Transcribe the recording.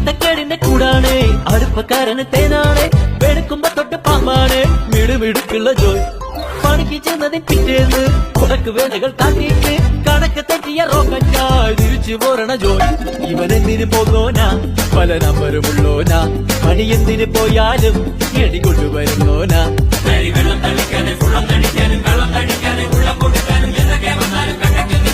ചിട്ടക്കേടിന്റെ കൂടാണ് അടുപ്പക്കാരന് തേനാണ് വെളുക്കുമ്പോ തൊട്ട് പാമ്പാണ് മിടുമിടുക്കുള്ള ജോയ് പണിക്ക് ചെന്നതിൽ പിറ്റേന്ന് ഉടക്ക് വേലകൾ കാട്ടിയിട്ട് കണക്ക് തെറ്റിയ റോക്കറ്റായി തിരിച്ചു പോരണ ജോയ് ഇവനെന്തിന് പോന്നോനാ പല നമ്പരുമുള്ളോനാ പണി എന്തിന് പോയാലും എടി കൊണ്ടുവരുന്നോനാ വെള്ളം തളിക്കാനും വെള്ളം തടിക്കാനും വെള്ളം തടിക്കാനും വെള്ളം കൊടുക്കാനും എന്തൊക്കെ വന്നാലും